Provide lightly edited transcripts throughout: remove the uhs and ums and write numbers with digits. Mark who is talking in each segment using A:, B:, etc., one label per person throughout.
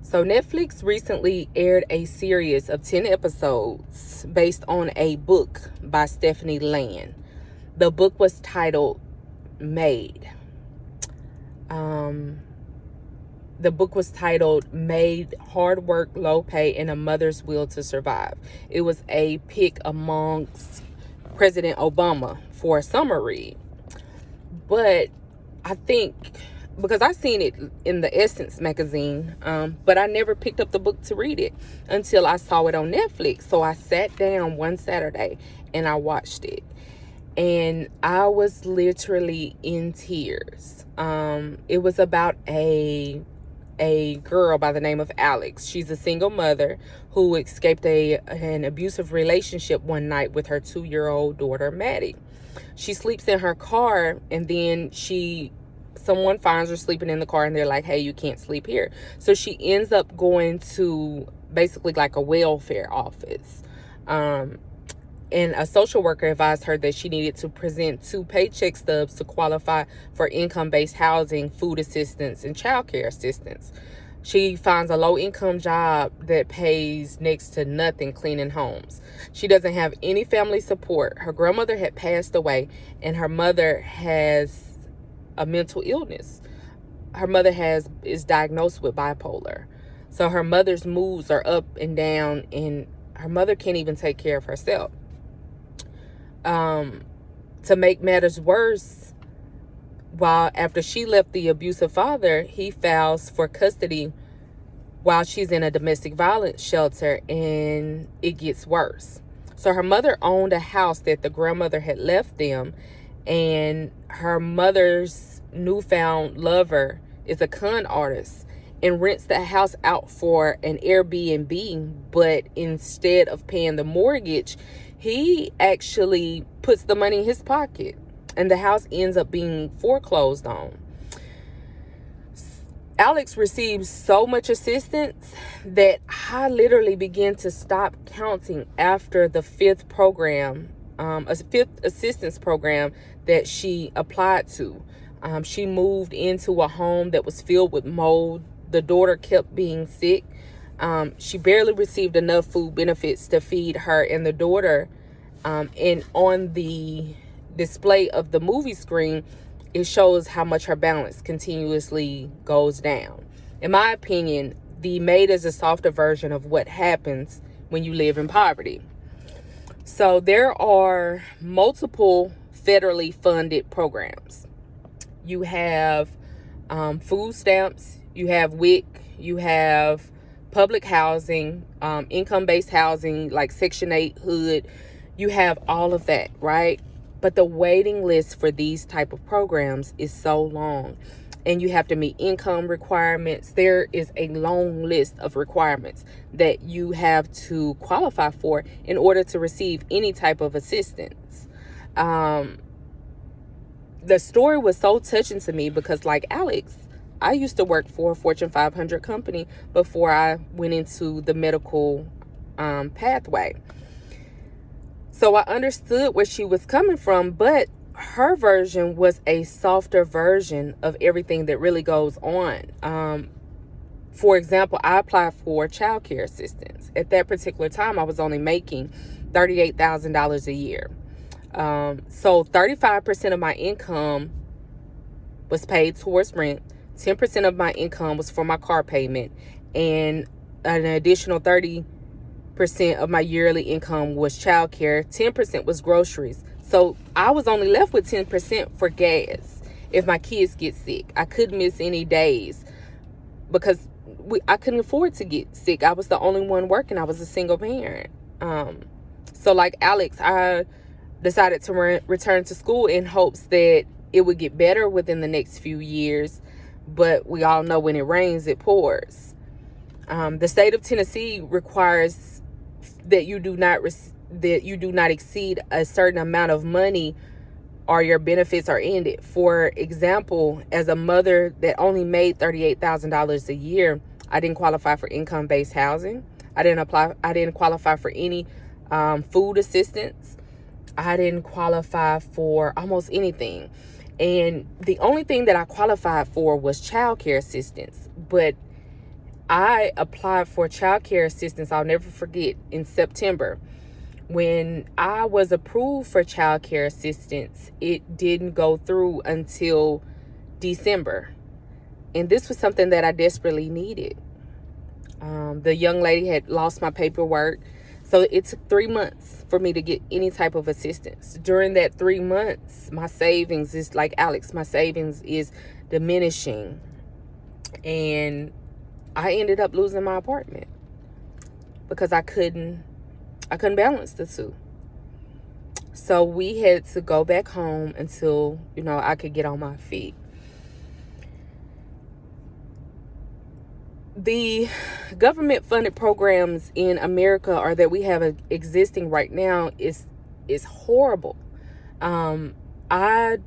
A: So Netflix recently aired a series of 10 episodes based on a book by Stephanie Land. The book was titled Made. The book was titled Made: Hard Work, Low Pay, and a Mother's Will to Survive. It was a pick amongst President Obama for a summer read. But I think because I seen it in the Essence magazine, but I never picked up the book to read it until I saw it on Netflix. So I sat down one Saturday and I watched it. And I was literally in tears. It was about a girl by the name of Alex. She's a single mother who escaped an abusive relationship one night with her 2-year-old daughter, Maddie. She sleeps in her car, and then someone finds her sleeping in the car, and they're like, hey, you can't sleep here. So she ends up going to basically like a welfare office. And a social worker advised her that she needed to present 2 paycheck stubs to qualify for income-based housing, food assistance, and child care assistance. She finds a low-income job that pays next to nothing cleaning homes. She doesn't have any family support. Her grandmother had passed away, and her mother has a mental illness. Her mother is diagnosed with bipolar. So her mother's moods are up and down, and her mother can't even take care of herself. To make matters worse, after she left the abusive father, he files for custody while she's in a domestic violence shelter, and it gets worse. So her mother owned a house that the grandmother had left them, and her mother's newfound lover is a con artist and rents the house out for an Airbnb, but instead of paying the mortgage, he actually puts the money in his pocket, and the house ends up being foreclosed on. Alex receives so much assistance that I literally began to stop counting after the 5th program, a 5th assistance program that she applied to. She moved into a home that was filled with mold. The daughter kept being sick. She barely received enough food benefits to feed her and the daughter. And on the display of the movie screen, it shows how much her balance continuously goes down. In my opinion, the Made is a softer version of what happens when you live in poverty. So there are multiple federally funded programs. You have food stamps, you have WIC, you have public housing, income-based housing like Section 8, HUD. You have all of that, right? But the waiting list for these type of programs is so long, and you have to meet income requirements. There is a long list of requirements that you have to qualify for in order to receive any type of assistance. The story was so touching to me because, like Alex, I used to work for a Fortune 500 company before I went into the medical pathway. So I understood where she was coming from, but her version was a softer version of everything that really goes on. For example, I applied for child care assistance. At that particular time, I was only making $38,000 a year. So 35% of my income was paid towards rent. 10% of my income was for my car payment, and an additional 30% of my yearly income was childcare. 10% was groceries. So I was only left with 10% for gas if my kids get sick. I couldn't miss any days because I couldn't afford to get sick. I was the only one working. I was a single parent. So like Alex, I decided to return to school in hopes that it would get better within the next few years. But we all know when it rains, it pours. The state of Tennessee requires that you do not exceed a certain amount of money or your benefits are ended. For example, as a mother that only made $38,000 a year, I didn't qualify for income-based housing. I didn't qualify for any food assistance. I didn't qualify for almost anything. And the only thing that I qualified for was child care assistance. But I applied for child care assistance. I'll never forget, in September. When I was approved for child care assistance, it didn't go through until December. And this was something that I desperately needed. The young lady had lost my paperwork. So it took 3 months for me to get any type of assistance. During that 3 months, my savings is like, Alex, my savings is diminishing. And I ended up losing my apartment because I couldn't balance the two. So we had to go back home until, I could get on my feet. The government funded programs in America, or that we have existing right now, is horrible. I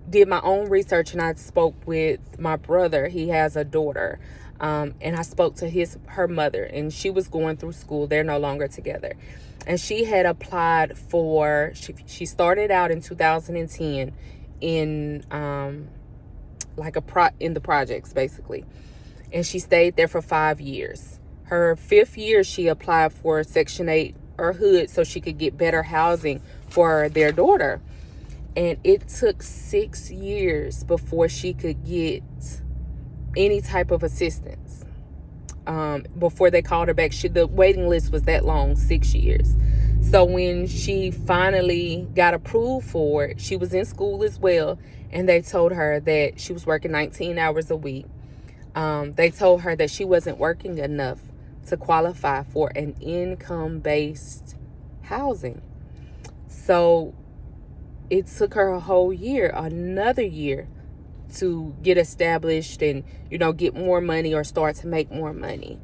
A: did my own research, and I spoke with my brother. He has a daughter. And I spoke to her mother, and she was going through school. They're no longer together. And she had applied for, she started out in 2010 in in the projects, basically. And she stayed there for 5 years. Her 5th year, she applied for Section 8 or HUD so she could get better housing for their daughter. And it took 6 years before she could get any type of assistance. Before they called her back, the waiting list was that long, 6 years. So when she finally got approved for it, she was in school as well. And they told her that she was working 19 hours a week. They told her that she wasn't working enough to qualify for an income-based housing. So it took her a whole year, another year, to get established and, get more money or start to make more money.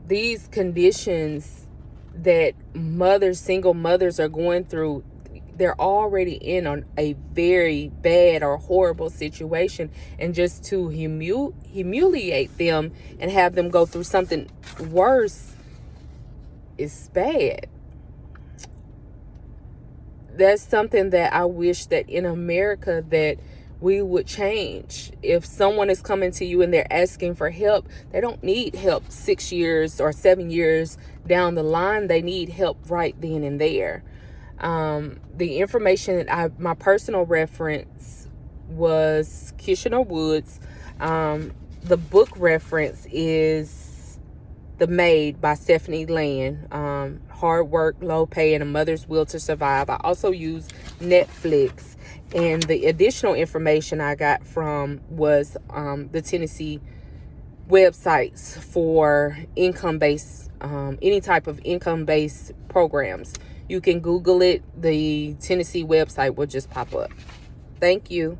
A: These conditions that single mothers are going through, they're already in on a very bad or horrible situation, and just to humiliate them and have them go through something worse is bad. That's something that I wish that in America that we would change. If someone is coming to you and they're asking for help, they don't need help 6 years or 7 years down the line. They need help right then and there. The information that my personal reference was Kitchener Woods. The book reference is The Maid by Stephanie Land. Hard Work, Low Pay, and a Mother's Will to Survive. I also use Netflix. And the additional information I got from was the Tennessee websites for income-based, any type of income-based programs. You can Google it. The Tennessee website will just pop up. Thank you.